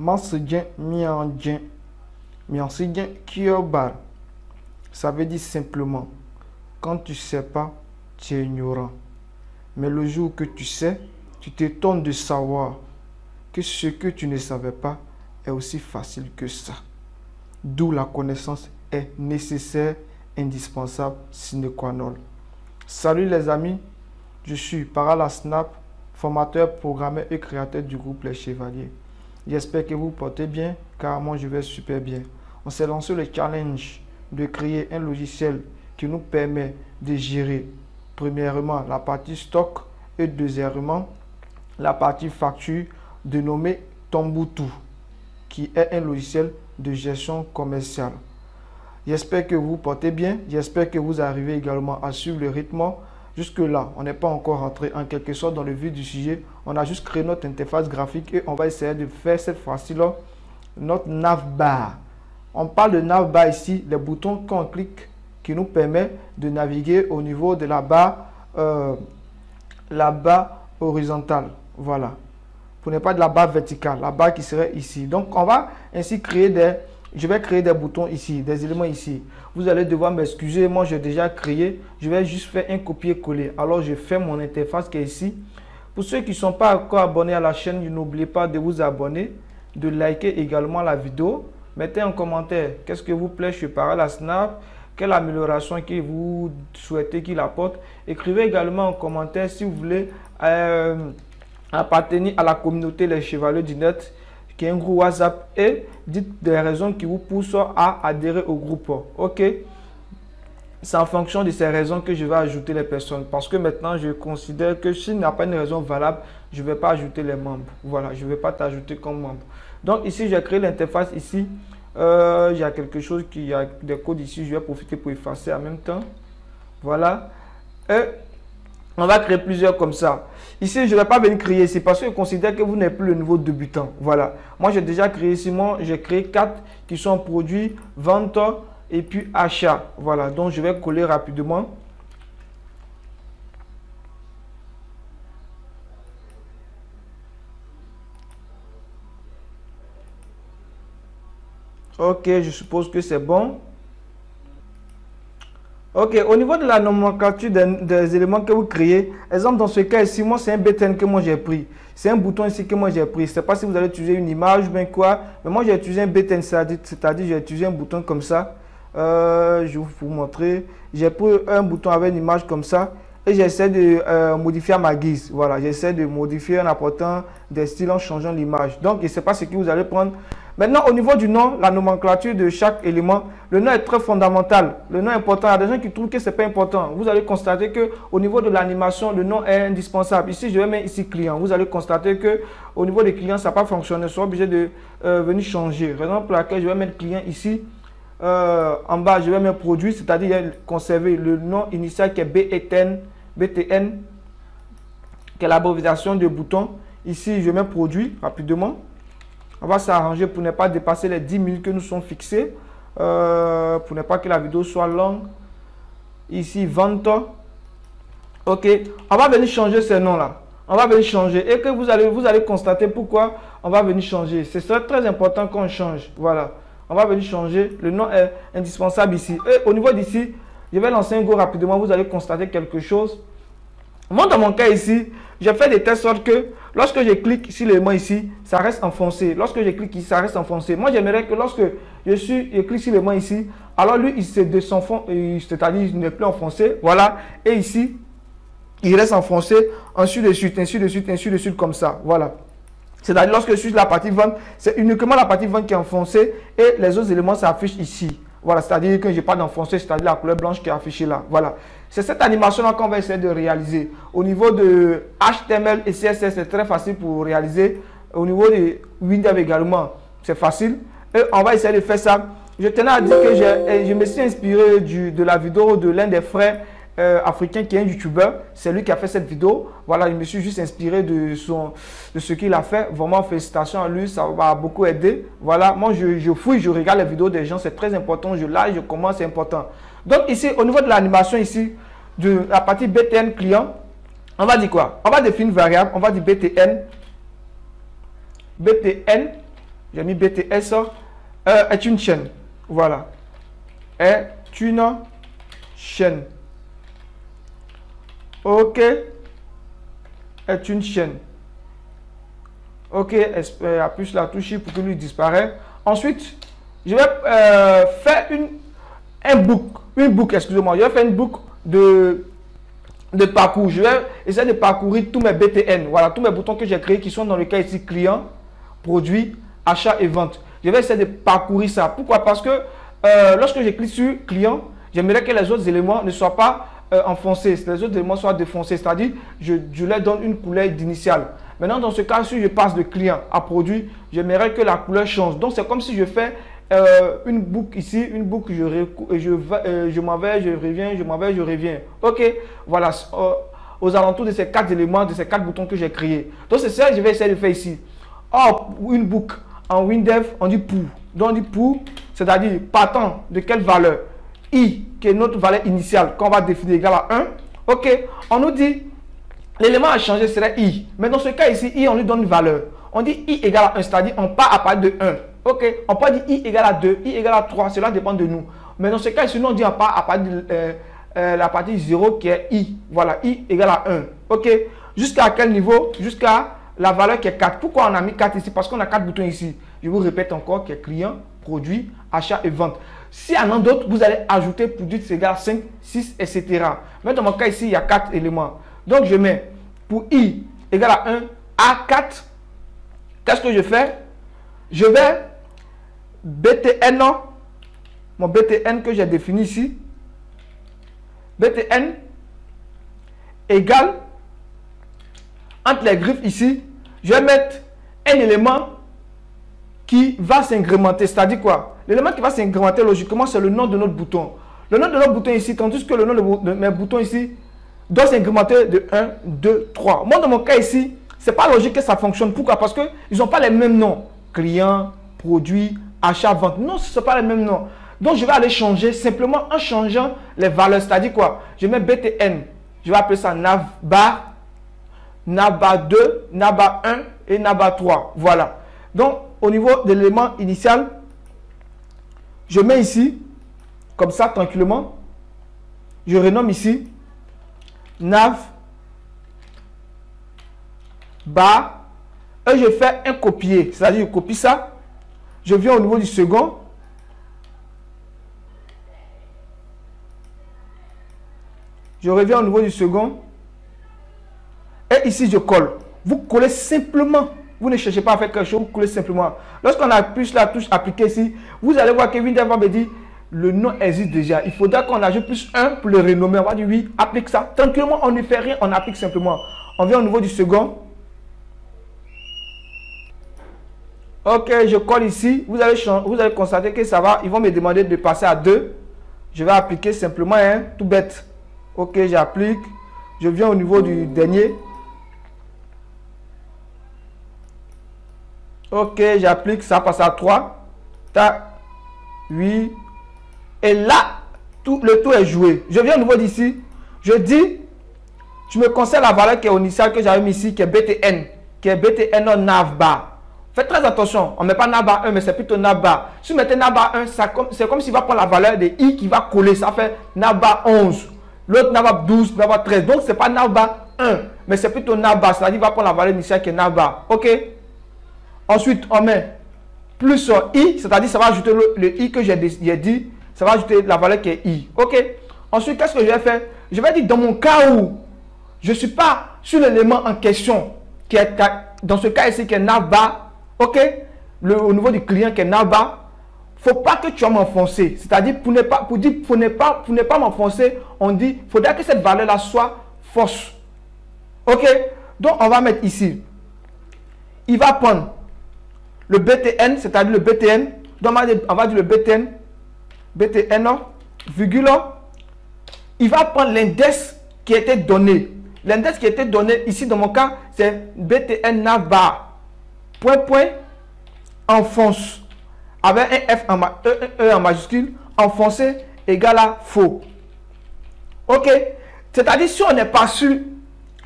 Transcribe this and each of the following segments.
Mansudien miandien. Miansidien kiobar. Ça veut dire simplement, quand tu sais pas, tu es ignorant. Mais le jour que tu sais, tu t'étonnes de savoir que ce que tu ne savais pas est aussi facile que ça. D'où la connaissance est nécessaire, indispensable, sine qua non. Salut les amis, je suis Parala Snap, formateur, programmeur et créateur du groupe Les Chevaliers. J'espère que vous portez bien, car moi je vais super bien. On s'est lancé le challenge de créer un logiciel qui nous permet de gérer premièrement la partie stock et deuxièmement la partie facture, dénommé Tombouctou, qui est un logiciel de gestion commerciale. J'espère que vous portez bien, j'espère que vous arrivez également à suivre le rythme. Jusque là, on n'est pas encore rentré en quelque sorte dans le vif du sujet. On a juste créé notre interface graphique et on va essayer de faire cette fois-ci notre navbar. On parle de navbar ici, les boutons qu'on clique qui nous permet de naviguer au niveau de la barre horizontale. Voilà. Pour ne pas de la barre verticale, la barre qui serait ici. Donc on va ainsi créer je vais créer des boutons ici, des éléments ici. Vous allez devoir m'excuser, moi j'ai déjà créé. Je vais juste faire un copier-coller. Alors je fais mon interface qui est ici. Pour ceux qui ne sont pas encore abonnés à la chaîne, n'oubliez pas de vous abonner, de liker également la vidéo. Mettez en commentaire qu'est-ce que vous plaît chez Parala Snap, quelle amélioration que vous souhaitez qu'il apporte. Écrivez également en commentaire si vous voulez appartenir à la communauté Les Chevaliers du Net, qui est un groupe WhatsApp, et dites des raisons qui vous poussent à adhérer au groupe. Ok, c'est en fonction de ces raisons que je vais ajouter les personnes, parce que maintenant je considère que s'il n'y a pas une raison valable, je ne vais pas ajouter les membres. Voilà, je ne vais pas t'ajouter comme membre. Donc ici j'ai créé l'interface ici. Il y a quelque chose il y a des codes ici, je vais profiter pour effacer en même temps. Voilà, et on va créer plusieurs comme ça. Ici, je ne vais pas venir créer ici parce que je considère que vous n'êtes plus le niveau débutant. Voilà. Moi, j'ai déjà créé ici. Moi, j'ai créé 4 qui sont produits, vente et puis achat. Voilà. Donc, je vais coller rapidement. Ok, je suppose que c'est bon. Ok, au niveau de la nomenclature des éléments que vous créez, exemple dans ce cas ici, moi c'est un button que moi j'ai pris. C'est un bouton ici que moi j'ai pris. Je ne sais pas si vous allez utiliser une image ou bien quoi, mais moi j'ai utilisé un button, c'est-à-dire j'ai utilisé un bouton comme ça. Je vais vous montrer. J'ai pris un bouton avec une image comme ça et j'essaie de modifier à ma guise. Voilà, j'essaie de modifier en apportant des styles en changeant l'image. Donc, je ne sais pas ce que vous allez prendre. Maintenant, au niveau du nom, la nomenclature de chaque élément, le nom est très fondamental. Le nom est important. Il y a des gens qui trouvent que ce n'est pas important. Vous allez constater qu'au niveau de l'animation, le nom est indispensable. Ici, je vais mettre ici client. Vous allez constater qu'au niveau des clients, ça n'a pas fonctionné. Vous serez obligé de venir changer. Raison pour laquelle je vais mettre client ici. En bas, je vais mettre produit, c'est-à-dire conserver le nom initial qui est BTN, qui est l'abréviation de bouton. Ici, je mets produit rapidement. On va s'arranger pour ne pas dépasser les 10 000 que nous sommes fixés. Pour ne pas que la vidéo soit longue. Ici, vente. Ok. On va venir changer ces noms-là. On va venir changer. Et que vous allez constater pourquoi on va venir changer. C'est très important qu'on change. Voilà. On va venir changer. Le nom est indispensable ici. Et au niveau d'ici, je vais lancer un go rapidement. Vous allez constater quelque chose. Moi, dans mon cas ici, j'ai fait de telle sorte que lorsque je clique sur l'élément ici, ça reste enfoncé. Lorsque je clique ici, ça reste enfoncé. Moi, j'aimerais que lorsque je clique sur l'élément ici, alors lui, il se désenfonce, c'est-à-dire il n'est plus enfoncé. Voilà. Et ici, il reste enfoncé, ainsi de suite, ainsi de suite, ainsi de suite, comme ça. Voilà. C'est-à-dire lorsque je suis sur la partie vente, c'est uniquement la partie vente qui est enfoncée et les autres éléments s'affichent ici. Voilà, c'est-à-dire que je n'ai pas d'enfoncé, c'est-à-dire la couleur blanche qui est affichée là. Voilà. C'est cette animation-là qu'on va essayer de réaliser. Au niveau de HTML et CSS, c'est très facile pour réaliser. Au niveau de Windows également, c'est facile. Et on va essayer de faire ça. Je tenais à dire que je me suis inspiré de la vidéo de l'un des frères africain qui est un youtubeur. C'est lui qui a fait cette vidéo. Voilà, je me suis juste inspiré de ce qu'il a fait. Vraiment, félicitations à lui, ça m'a beaucoup aidé. Voilà, moi je fouille, je regarde les vidéos des gens, c'est très important. Je like, je commence, c'est important. Donc ici, au niveau de l'animation ici, de la partie BTN client, on va dire quoi? On va définir une variable, on va dire BTN. BTN, j'ai mis BTS, est une chaîne. Voilà. Est une chaîne. OK. Est une chaîne. OK. Appuie sur la touche pour que lui disparaisse. Ensuite, je vais faire une boucle, excusez-moi. Je vais faire une boucle de parcours. Je vais essayer de parcourir tous mes BTN. Voilà, tous mes boutons que j'ai créés qui sont dans le cas ici client, produit, achat et vente. Je vais essayer de parcourir ça. Pourquoi? Parce que lorsque je clique sur client, j'aimerais que les autres éléments ne soient pas enfoncés, les autres éléments soient défoncés. C'est-à-dire, je leur donne une couleur d'initiale. Maintenant, dans ce cas, si je passe de client à produit, j'aimerais que la couleur change. Donc, c'est comme si je fais une boucle ici, une boucle, je m'en vais, je reviens, je m'en vais, je reviens. OK, voilà, aux alentours de ces 4 éléments, de ces 4 boutons que j'ai créés. Donc, c'est ça que je vais essayer de faire ici. Or, une boucle en WinDev, on dit pour. Donc, on dit pour, c'est-à-dire partant de quelle valeur? I, qui est notre valeur initiale, qu'on va définir égale à 1. OK, on nous dit l'élément à changer serait I. Mais dans ce cas ici, I, on lui donne une valeur. On dit I égale à 1, c'est-à-dire on part à partir de 1. OK, on peut dire I égale à 2, I égale à 3, cela dépend de nous. Mais dans ce cas ici, nous on dit on part à partir de la partie 0 qui est I. Voilà, I égale à 1. OK, jusqu'à quel niveau? Jusqu'à la valeur qui est 4. Pourquoi on a mis 4 ici? Parce qu'on a 4 boutons ici. Je vous répète encore, qui est client, produit, achat et vente. Si y en a d'autres, vous allez ajouter produit égal à 5, 6, etc. Mais dans mon cas ici, il y a 4 éléments. Donc je mets pour I égale à 1, A4. Qu'est-ce que je fais? Je vais BTN, mon BTN que j'ai défini ici, BTN égale, entre les griffes ici, je vais mettre un élément qui va s'incrémenter. C'est-à-dire quoi? L'élément qui va s'incrémenter logiquement, c'est le nom de notre bouton. Le nom de notre bouton ici, tandis que le nom de mes boutons ici doit s'incrémenter de 1, 2, 3. Moi, dans mon cas ici, c'est pas logique que ça fonctionne. Pourquoi? Parce qu'ils n'ont pas les mêmes noms. Client, produit, achat, vente. Non, ce ne sont pas les mêmes noms. Donc, je vais aller changer simplement en changeant les valeurs. C'est-à-dire quoi? Je mets BTN. Je vais appeler ça navbar, navbar 2, navbar 1 et navbar 3. Voilà. Donc, au niveau de l'élément initial, je mets ici, comme ça, tranquillement. Je renomme ici nav bar et je fais un copier, c'est-à-dire je copie ça, je viens au niveau du second, je reviens au niveau du second et ici je colle. Vous collez simplement, vous ne cherchez pas à faire quelque chose, vous collez simplement. Lorsqu'on appuie sur la touche appliquer ici, vous allez voir que Windows va me dire le nom existe déjà. Il faudra qu'on ajoute plus 1 pour le renommer. On va dire oui, applique ça. Tranquillement, on ne fait rien, on applique simplement. On vient au niveau du second. Ok, je colle ici. Vous allez constater que ça va. Ils vont me demander de passer à 2. Je vais appliquer simplement, hein, tout bête. Ok, j'applique. Je viens au niveau du dernier. Ok, j'applique. Ça passe à 3. Tac. 8. Et là, le tout est joué. Je viens au niveau d'ici. Je dis, tu me conseilles la valeur qui est initiale que j'avais mis ici, qui est BTN. Qui est BTN navbar. Faites très attention. On ne met pas navbar 1, mais c'est plutôt navbar. Si vous mettez navbar 1, c'est comme s'il va prendre la valeur de I qui va coller. Ça fait navbar 11. L'autre navbar 12, navbar 13. Donc, ce n'est pas navbar 1, mais c'est plutôt navbar. C'est-à-dire qu'il va prendre la valeur initiale qui est navbar. OK? Ensuite, on met plus I, c'est-à-dire ça va ajouter le I que j'ai dit. Ça va ajouter la valeur qui est I. OK? Ensuite, qu'est-ce que je vais faire? Je vais dire dans mon cas où je ne suis pas sur l'élément en question, qui est dans ce cas ici qui est navbar. OK? Au niveau du client qui est navbar, il ne faut pas que tu vas m'enfoncer. C'est-à-dire, pour ne pas m'enfoncer, on dit, il faudra que cette valeur-là soit fausse. OK? Donc, on va mettre ici. Il va prendre le BTN, c'est-à-dire le BTN. Donc, on va dire le BTN. BTN, virgule, il va prendre l'index qui était donné. L'index qui était donné, ici dans mon cas, c'est BTN navbar. Point, enfonce. Avec un F en majuscule, enfoncé égale à faux. OK? C'est-à-dire, si on n'est pas sur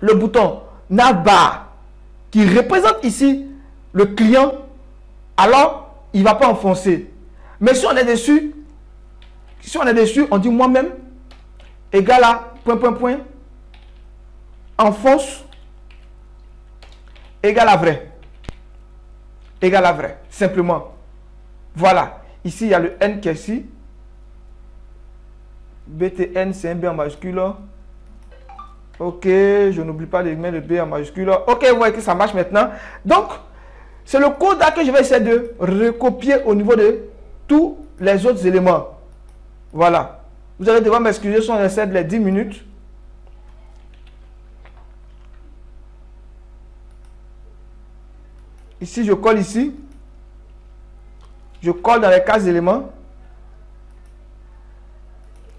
le bouton navbar, qui représente ici le client, alors il ne va pas enfoncer. Mais si on est dessus, on dit moi-même, égal à, point, enfonce, égal à vrai. Égal à vrai, simplement. Voilà. Ici, il y a le N qui est ici. BTN, c'est un B en majuscule. Ok, je n'oublie pas de mettre le B en majuscule. Ok, vous voyez que ça marche maintenant. Donc, c'est le code là que je vais essayer de recopier au niveau de tous les autres éléments. Voilà. Vous allez devoir m'excuser si on essaie de les 10 minutes. Ici, je colle ici. Je colle dans les cases éléments.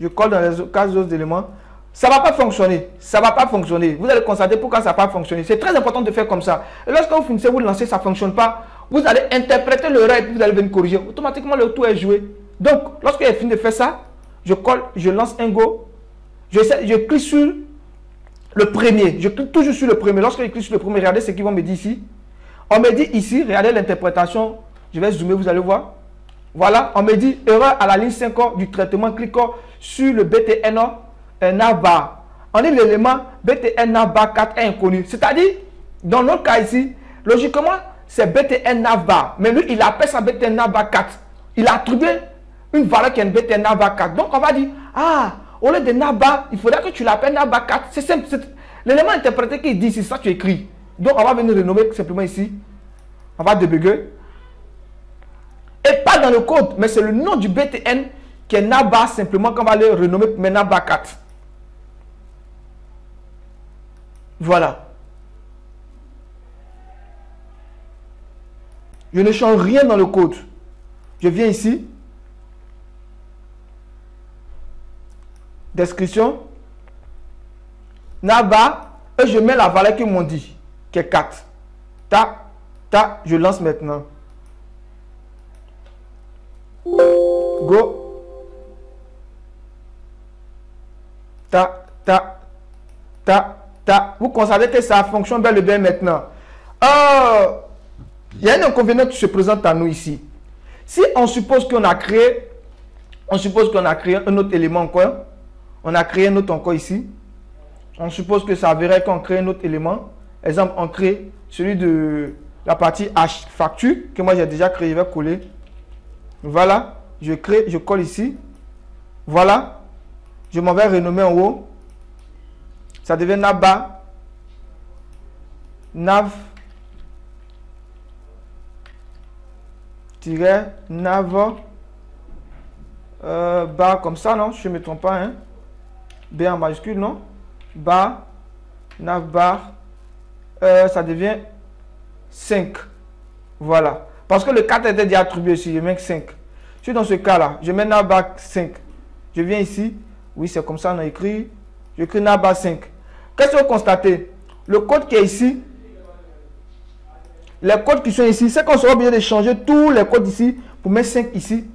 Je colle dans les cases autres éléments. Ça ne va pas fonctionner. Ça ne va pas fonctionner. Vous allez constater pourquoi ça ne va pas fonctionner. C'est très important de faire comme ça. Et lorsque vous finissez, vous lancez, ça ne fonctionne pas. Vous allez interpréter l'erreur et puis vous allez venir corriger. Automatiquement, le tout est joué. Donc, lorsque j'ai fini de faire ça, je colle, je lance un go. Je clique sur le premier. Je clique toujours sur le premier. Lorsque je clique sur le premier, regardez ce qu'ils vont me dire ici. On me dit ici, regardez l'interprétation. Je vais zoomer, vous allez voir. Voilà, on me dit erreur à la ligne 5 du traitement. Cliquons sur le BTN navbar. On dit l'élément BTN navbar 4 est inconnu. C'est-à-dire, dans notre cas ici, logiquement, c'est BTN navbar. Mais lui, il appelle ça BTN navbar 4. Il a attribué une valeur qui est une BTN navbar 4. Donc, on va dire, ah, au lieu de navbar, il faudrait que tu l'appelles navbar 4. C'est simple. L'élément interprété qui dit, c'est ça que tu écris. Donc, on va venir renommer simplement ici. On va débugger. Et pas dans le code, mais c'est le nom du BTN qui est navbar simplement qu'on va le renommer mais navbar 4. Voilà. Je ne change rien dans le code. Je viens ici. Description. Navbar. Et je mets la valeur qu'ils m'ont dit, qui est 4. Je lance maintenant. Go. Vous constatez que ça fonctionne bel et bien maintenant. Il y a un inconvénient qui se présente à nous ici. Si on suppose qu'on a créé, un autre élément encore, on a créé un autre encore ici. On suppose que ça verrait qu'on crée un autre élément. Exemple, on crée celui de la partie H facture que moi j'ai déjà créé, je vais coller. Voilà, je crée, je colle ici. Voilà, je m'en vais renommer en haut. Ça devient navbar. Nav bar comme ça, non, je ne me trompe pas, hein. B en majuscule, non, bar, navbar, ça devient 5. Voilà, parce que le 4 était déjà attribué ici, je mets 5. Je suis dans ce cas là, je mets navbar 5. Je viens ici, oui, c'est comme ça on a écrit, j'écris navbar 5. Qu'est-ce que vous constatez? Le code qui est ici, les codes qui sont ici, c'est qu'on sera obligé de changer tous les codes ici pour mettre 5 ici.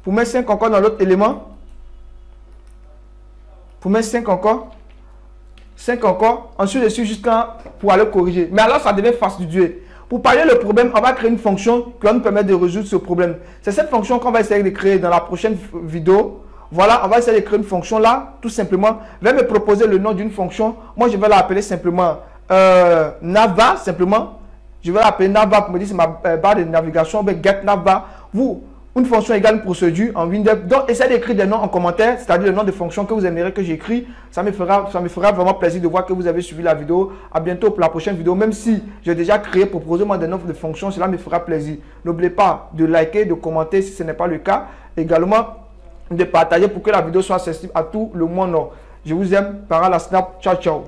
Pour mettre 5 encore dans l'autre élément. Pour mettre 5 encore. 5 encore. Ensuite, dessus jusqu'à pour aller corriger. Mais alors, ça devient fastidieux. Pour pallier le problème, on va créer une fonction qui va nous permettre de résoudre ce problème. C'est cette fonction qu'on va essayer de créer dans la prochaine vidéo. Voilà, on va essayer de créer une fonction là, tout simplement. Je vais me proposer le nom d'une fonction. Moi, je vais l'appeler simplement navbar, simplement. Je vais l'appeler navbar pour me dire c'est ma barre de navigation. Get navbar. Vous, une fonction égale une procédure en Windows. Donc, essayez d'écrire des noms en commentaire, c'est-à-dire le nom de fonction que vous aimeriez que j'écris. Ça me fera vraiment plaisir de voir que vous avez suivi la vidéo. À bientôt pour la prochaine vidéo. Même si j'ai déjà créé, proposez-moi des noms de fonctions, cela me fera plaisir. N'oubliez pas de liker, de commenter si ce n'est pas le cas. Également, de partager pour que la vidéo soit accessible à tout le monde. Je vous aime. Par la Snap. Ciao, ciao.